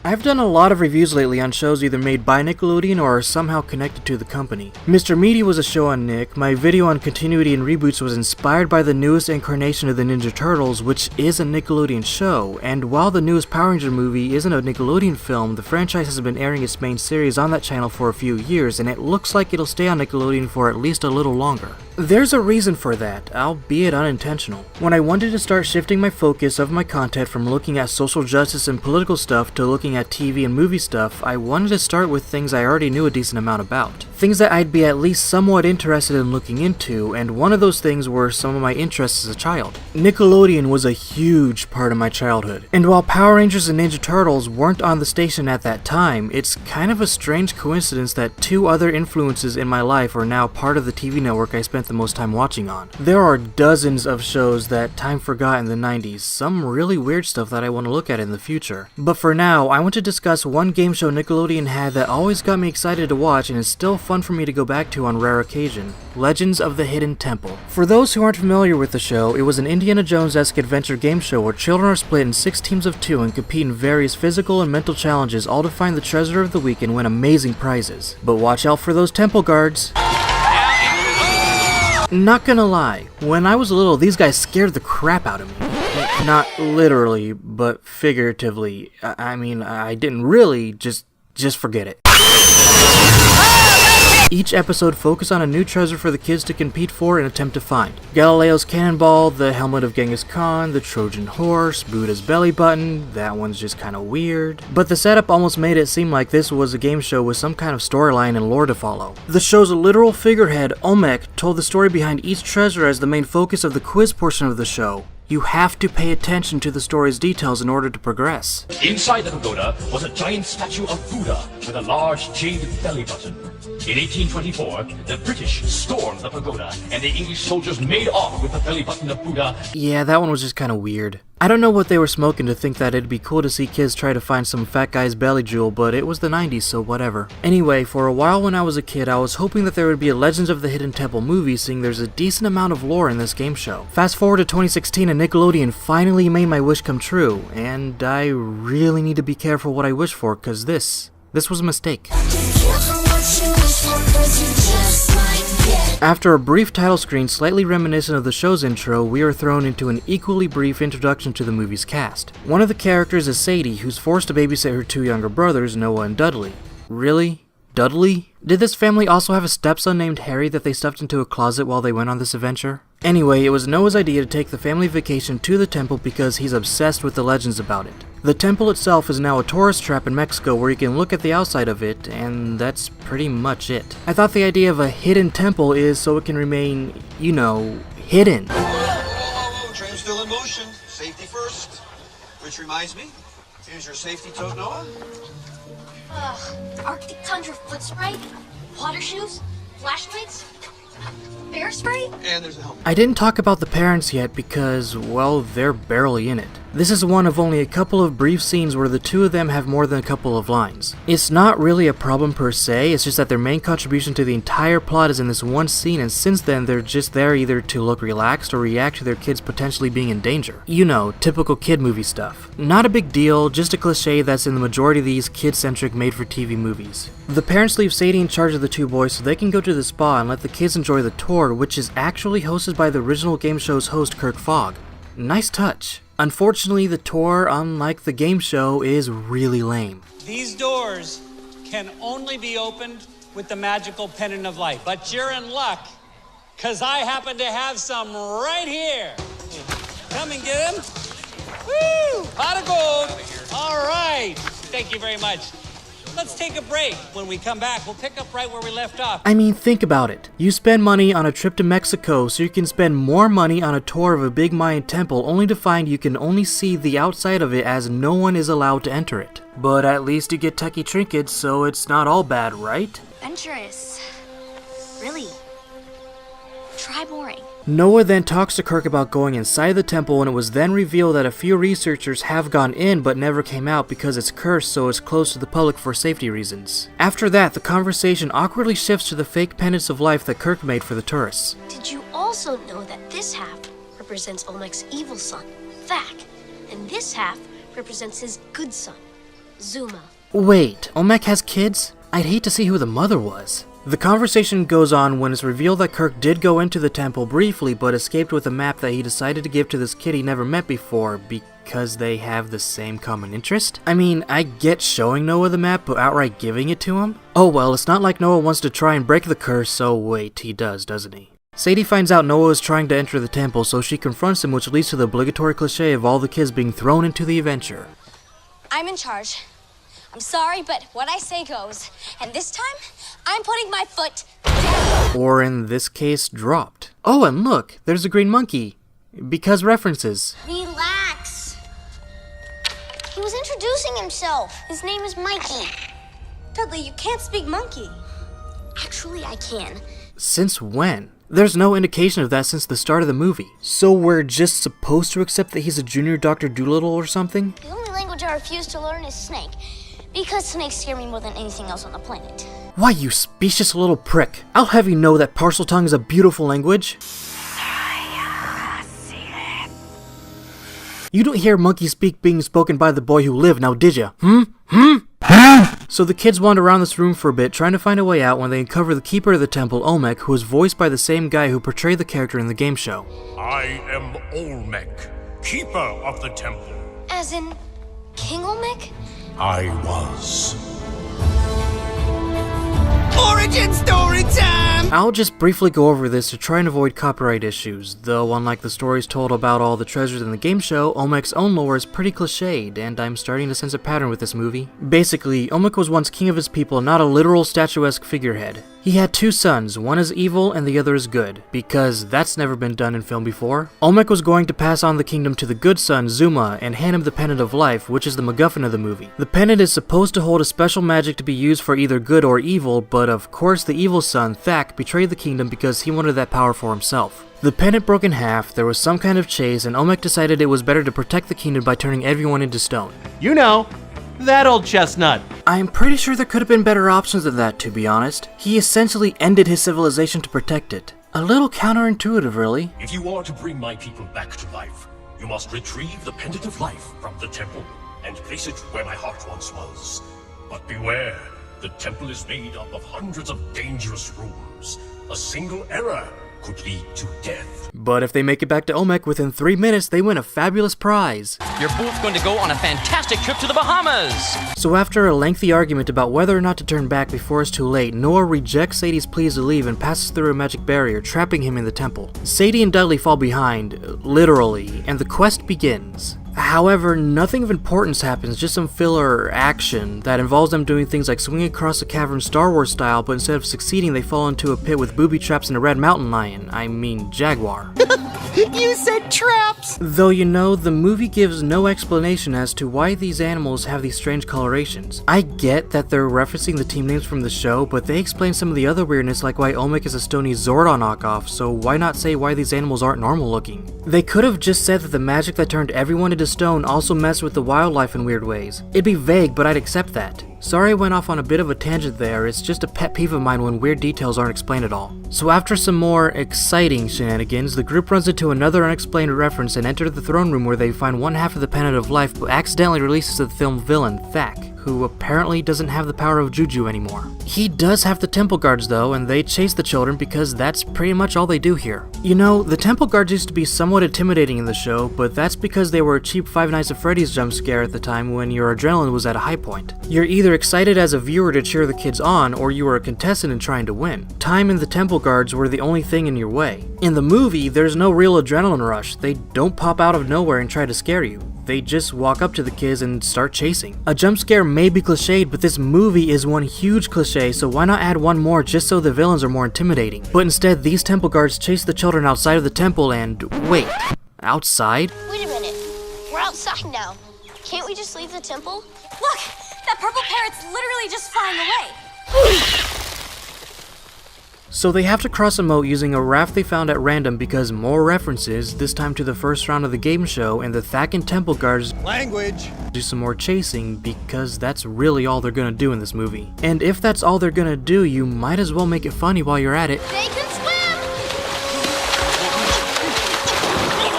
I've done a lot of reviews lately on shows either made by Nickelodeon or are somehow connected to the company. Mr. Meaty was a show on Nick, my video on continuity and reboots was inspired by the newest incarnation of the Ninja Turtles, which is a Nickelodeon show, and while the newest Power Ranger movie isn't a Nickelodeon film, the franchise has been airing its main series on that channel for a few years, and it looks like it'll stay on Nickelodeon for at least a little longer. There's a reason for that, albeit unintentional. When I wanted to start shifting my focus of my content from looking at social justice and political stuff to looking at TV and movie stuff, I wanted to start with things I already knew a decent amount about. Things that I'd be at least somewhat interested in looking into, and one of those things were some of my interests as a child. Nickelodeon was a huge part of my childhood, and while Power Rangers and Ninja Turtles weren't on the station at that time, it's kind of a strange coincidence that two other influences in my life are now part of the TV network I spent the most time watching on. There are dozens of shows that time forgot in the 90s, some really weird stuff that I want to look at in the future. But for now, I want to discuss one game show Nickelodeon had that always got me excited to watch and is still fun for me to go back to on rare occasion: Legends of the Hidden Temple. For those who aren't familiar with the show, it was an Indiana Jones-esque adventure game show where children are split in 6 teams of 2 and compete in various physical and mental challenges, all to find the treasure of the week and win amazing prizes. But watch out for those temple guards. Not gonna lie, when I was little, these guys scared the crap out of me. Not literally, but figuratively. I mean, I didn't really, just forget it. Each episode focused on a new treasure for the kids to compete for and attempt to find. Galileo's cannonball, the helmet of Genghis Khan, the Trojan horse, Buddha's belly button, that one's just kinda weird. But the setup almost made it seem like this was a game show with some kind of storyline and lore to follow. The show's literal figurehead, Olmec, told the story behind each treasure as the main focus of the quiz portion of the show. You have to pay attention to the story's details in order to progress. Inside the pagoda was a giant statue of Buddha with a large jade belly button. In 1824, the British stormed the pagoda, and the English soldiers made off with the belly button of Buddha. Yeah, that one was just kinda weird. I don't know what they were smoking to think that it'd be cool to see kids try to find some fat guy's belly jewel, but it was the 90s, so whatever. Anyway, for a while when I was a kid, I was hoping that there would be a Legends of the Hidden Temple movie, seeing there's a decent amount of lore in this game show. Fast forward to 2016 and Nickelodeon finally made my wish come true, and I really need to be careful what I wish for, cause this was a mistake. After a brief title screen slightly reminiscent of the show's intro, we are thrown into an equally brief introduction to the movie's cast. One of the characters is Sadie, who's forced to babysit her 2 younger brothers, Noah and Dudley. Really? Dudley? Did this family also have a stepson named Harry that they stuffed into a closet while they went on this adventure? Anyway, it was Noah's idea to take the family vacation to the temple because he's obsessed with the legends about it. The temple itself is now a tourist trap in Mexico where you can look at the outside of it, and that's pretty much it. I thought the idea of a hidden temple is so it can remain, you know, hidden. Whoa, train's still in motion. Safety first. Which reminds me, here's your safety tote, Noah. Arctic Tundra foot spray, water shoes, flashlights, bear spray? And there's a helmet. I didn't talk about the parents yet because, well, they're barely in it. This is one of only a couple of brief scenes where the 2 of them have more than a couple of lines. It's not really a problem per se, it's just that their main contribution to the entire plot is in this one scene, and since then they're just there either to look relaxed or react to their kids potentially being in danger. You know, typical kid movie stuff. Not a big deal, just a cliche that's in the majority of these kid-centric made-for-TV movies. The parents leave Sadie in charge of the 2 boys so they can go to the spa and let the kids enjoy the tour, which is actually hosted by the original game show's host Kirk Fogg. Nice touch. Unfortunately, the tour, unlike the game show, is really lame. These doors can only be opened with the magical pendant of light. But you're in luck, because I happen to have some right here. Come and get them. Woo! Pot of gold. All right. Thank you very much. Let's take a break. When we come back, we'll pick up right where we left off. I mean, think about it. You spend money on a trip to Mexico so you can spend more money on a tour of a big Mayan temple only to find you can only see the outside of it as no one is allowed to enter it. But at least you get techie trinkets, so it's not all bad, right? Adventurous. Really. Try boring. Noah then talks to Kirk about going inside the temple, and it was then revealed that a few researchers have gone in but never came out because it's cursed, so it's closed to the public for safety reasons. After that, the conversation awkwardly shifts to the fake pendants of life that Kirk made for the tourists. Did you also know that this half represents Olmec's evil son, Thak, and this half represents his good son, Zuma. Wait, Olmec has kids? I'd hate to see who the mother was. The conversation goes on when it's revealed that Kirk did go into the temple briefly but escaped with a map that he decided to give to this kid he never met before because they have the same common interest? I mean, I get showing Noah the map but outright giving it to him? Oh well, it's not like Noah wants to try and break the curse, so wait, he does, doesn't he? Sadie finds out Noah is trying to enter the temple, so she confronts him, which leads to the obligatory cliche of all the kids being thrown into the adventure. I'm in charge. I'm sorry, but what I say goes. And this time, I'm putting my foot down. Or in this case, dropped. Oh, and look, there's a green monkey. Because references. Relax. He was introducing himself. His name is Mikey. Dudley, you can't speak monkey. Actually, I can. Since when? There's no indication of that since the start of the movie. So we're just supposed to accept that he's a junior Dr. Dolittle or something? The only language I refuse to learn is Snake. Because snakes scare me more than anything else on the planet. Why, you specious little prick. I'll have you know that Parseltongue is a beautiful language. You don't hear monkey speak being spoken by the boy who lived, now did ya? So the kids wander around this room for a bit, trying to find a way out when they uncover the keeper of the temple, Olmec, who is voiced by the same guy who portrayed the character in the game show. I am Olmec, keeper of the temple. As in, King Olmec? I was. Origin story time! I'll just briefly go over this to try and avoid copyright issues, though unlike the stories told about all the treasures in the game show, Olmec's own lore is pretty cliched, and I'm starting to sense a pattern with this movie. Basically, Olmec was once king of his people, not a literal statuesque figurehead. He had two sons, one is evil and the other is good, because that's never been done in film before. Olmec was going to pass on the kingdom to the good son, Zuma, and hand him the Pendant of Life, which is the MacGuffin of the movie. The pendant is supposed to hold a special magic to be used for either good or evil, but of course the evil son, Thak, betrayed the kingdom because he wanted that power for himself. The pendant broke in half, there was some kind of chase, and Olmec decided it was better to protect the kingdom by turning everyone into stone. You know, that old chestnut. I'm pretty sure there could have been better options than that, to be honest. He essentially ended his civilization to protect it. A little counterintuitive, really. If you are to bring my people back to life, you must retrieve the Pendant of Life from the temple and place it where my heart once was. But beware, the temple is made up of hundreds of dangerous rooms. A single error could lead to death. But if they make it back to Olmec within 3 minutes, they win a fabulous prize. You're both going to go on a fantastic trip to the Bahamas! So after a lengthy argument about whether or not to turn back before it's too late, Noah rejects Sadie's pleas to leave and passes through a magic barrier, trapping him in the temple. Sadie and Dudley fall behind, literally, and the quest begins. However, nothing of importance happens, just some filler action that involves them doing things like swinging across a cavern Star Wars style, but instead of succeeding they fall into a pit with booby traps and a red mountain lion, I mean jaguar. You said traps! Though you know, the movie gives no explanation as to why these animals have these strange colorations. I get that they're referencing the team names from the show, but they explain some of the other weirdness like why Olmec is a stony Zordon knockoff, so why not say why these animals aren't normal looking? They could have just said that the magic that turned everyone into stone also messed with the wildlife in weird ways. It'd be vague, but I'd accept that. Sorry I went off on a bit of a tangent there, it's just a pet peeve of mine when weird details aren't explained at all. So after some more exciting shenanigans, the group runs into another unexplained reference and enter the throne room where they find one half of the Pendant of Life but accidentally releases the film villain, Thak, who apparently doesn't have the power of Juju anymore. He does have the temple guards though, and they chase the children because that's pretty much all they do here. You know, the temple guards used to be somewhat intimidating in the show, but that's because they were a cheap Five Nights at Freddy's jump scare at the time when your adrenaline was at a high point. You're either excited as a viewer to cheer the kids on, or you were a contestant and trying to win. Time and the temple guards were the only thing in your way. In the movie, there's no real adrenaline rush. They don't pop out of nowhere and try to scare you. They just walk up to the kids and start chasing. A jump scare may be cliched, but this movie is one huge cliche, so why not add one more just so the villains are more intimidating? But instead, these temple guards chase the children outside of the temple and... wait, outside? Wait a minute. We're outside now. Can't we just leave the temple? Look! That purple parrot's literally just flying away. So they have to cross a moat using a raft they found at random because more references, this time to the first round of the game show, and the Thak and temple guards Language! do some more chasing because that's really all they're gonna do in this movie. And if that's all they're gonna do, you might as well make it funny while you're at it. They can swim!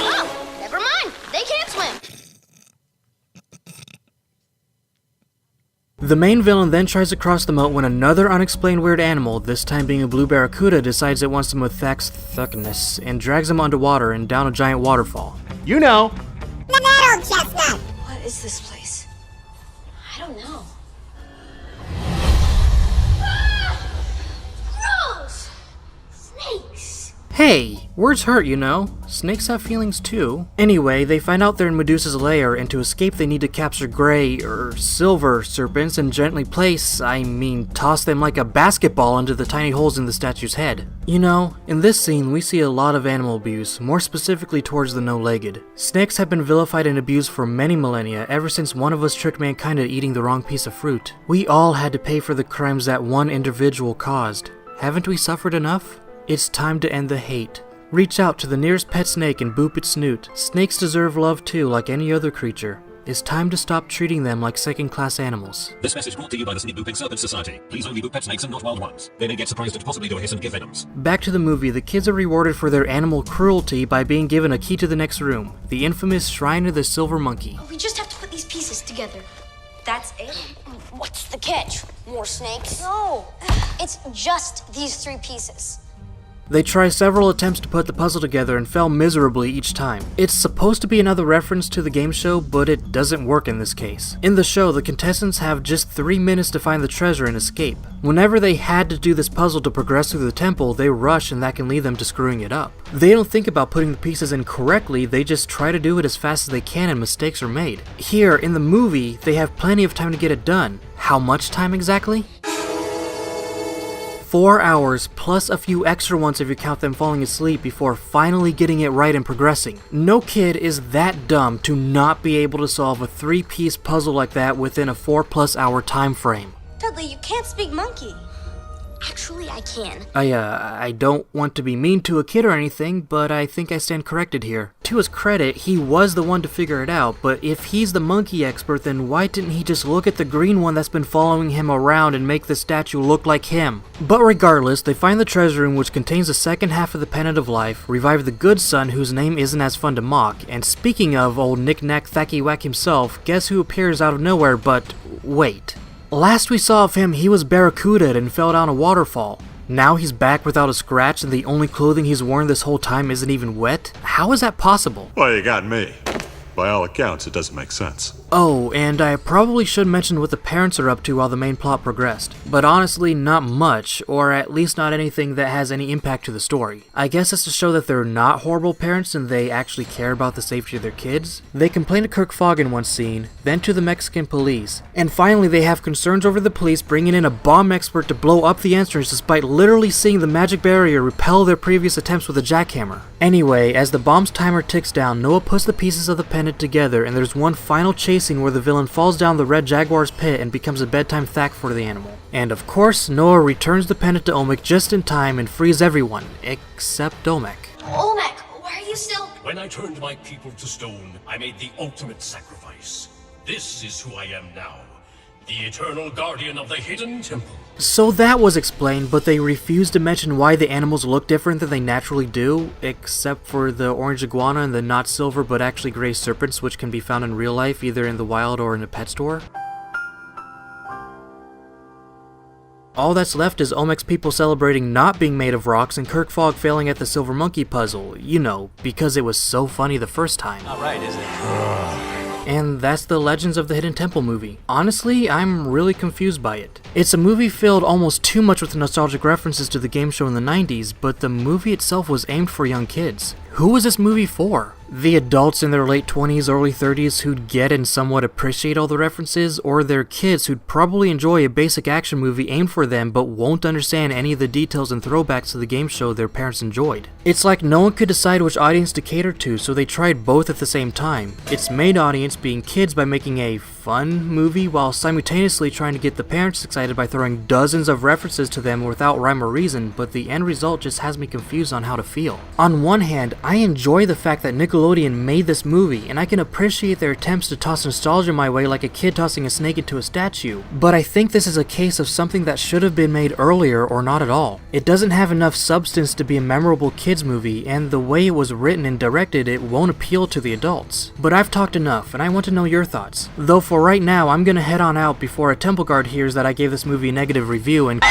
Oh, never mind. They can't swim. The main villain then tries to cross the moat when another unexplained weird animal, this time being a blue barracuda, decides it wants him with Thak's thickness and drags him underwater and down a giant waterfall. You know. What is this place? I don't know. Gross! Snakes! Hey, words hurt, you know. Snakes have feelings too. Anyway, they find out they're in Medusa's lair, and to escape they need to capture gray, or silver, serpents and gently toss them like a basketball into the tiny holes in the statue's head. You know, in this scene we see a lot of animal abuse, more specifically towards the no-legged. Snakes have been vilified and abused for many millennia, ever since one of us tricked mankind into eating the wrong piece of fruit. We all had to pay for the crimes that one individual caused. Haven't we suffered enough? It's time to end the hate. Reach out to the nearest pet snake and boop its snoot. Snakes deserve love too, like any other creature. It's time to stop treating them like second-class animals. This message brought to you by the Sneak Booping Serpents Society. Please only boop pet snakes and not wild ones. They may get surprised and possibly go hiss and give venoms. Back to the movie, the kids are rewarded for their animal cruelty by being given a key to the next room, the infamous Shrine of the Silver Monkey. We just have to put these pieces together. That's it? What's the catch? More snakes? No. It's just these 3 pieces. They try several attempts to put the puzzle together and fail miserably each time. It's supposed to be another reference to the game show, but it doesn't work in this case. In the show, the contestants have just 3 minutes to find the treasure and escape. Whenever they had to do this puzzle to progress through the temple, they rush and that can lead them to screwing it up. They don't think about putting the pieces in correctly, they just try to do it as fast as they can and mistakes are made. Here, in the movie, they have plenty of time to get it done. How much time exactly? 4 hours, plus a few extra ones if you count them falling asleep before finally getting it right and progressing. No kid is that dumb to not be able to solve a 3-piece puzzle like that within a 4+ hour time frame. Dudley, you can't speak monkey. Actually, I can. I don't want to be mean to a kid or anything, but I think I stand corrected here. To his credit, he was the one to figure it out, but if he's the monkey expert, then why didn't he just look at the green one that's been following him around and make the statue look like him? But regardless, they find the treasure room, which contains the second half of the Pendant of Life, revive the good son whose name isn't as fun to mock, and speaking of old Knick-Knack Thacky-Whack himself, guess who appears out of nowhere but wait. Last we saw of him, he was barracuda and fell down a waterfall. Now he's back without a scratch and the only clothing he's worn this whole time isn't even wet? How is that possible? Well, you got me. By all accounts, it doesn't make sense. Oh, and I probably should mention what the parents are up to while the main plot progressed. But honestly, not much, or at least not anything that has any impact to the story. I guess it's to show that they're not horrible parents and they actually care about the safety of their kids. They complain to Kirk Fogg in one scene, then to the Mexican police, and finally they have concerns over the police bringing in a bomb expert to blow up the entrance despite literally seeing the magic barrier repel their previous attempts with a jackhammer. Anyway, as the bomb's timer ticks down, Noah puts the pieces of the pendant together and there's one final chase scene where the villain falls down the Red Jaguar's pit and becomes a bedtime thack for the animal. And of course, Noah returns the pendant to Olmec just in time and frees everyone, except Olmec. Olmec, why are you still... When I turned my people to stone, I made the ultimate sacrifice. This is who I am now, the eternal guardian of the hidden temple. So that was explained, but they refused to mention why the animals look different than they naturally do, except for the orange iguana and the not silver but actually gray serpents, which can be found in real life either in the wild or in a pet store. All that's left is Olmec's people celebrating not being made of rocks and Kirk Fogg failing at the silver monkey puzzle, you know, because it was so funny the first time. Not right, is it? And that's the Legends of the Hidden Temple movie. Honestly, I'm really confused by it. It's a movie filled almost too much with nostalgic references to the game show in the 90s, but the movie itself was aimed for young kids. Who was this movie for? The adults in their late 20s, early 30s who'd get and somewhat appreciate all the references, or their kids who'd probably enjoy a basic action movie aimed for them but won't understand any of the details and throwbacks to the game show their parents enjoyed. It's like no one could decide which audience to cater to, so they tried both at the same time. Its main audience being kids by making a fun movie while simultaneously trying to get the parents excited by throwing dozens of references to them without rhyme or reason, but the end result just has me confused on how to feel. On one hand, I enjoy the fact that Nickelodeon made this movie, and I can appreciate their attempts to toss nostalgia my way like a kid tossing a snake into a statue, but I think this is a case of something that should have been made earlier or not at all. It doesn't have enough substance to be a memorable kids movie, and the way it was written and directed, it won't appeal to the adults. But I've talked enough, and I want to know your thoughts. Though for right now, I'm gonna head on out before a temple guard hears that I gave this movie a negative review and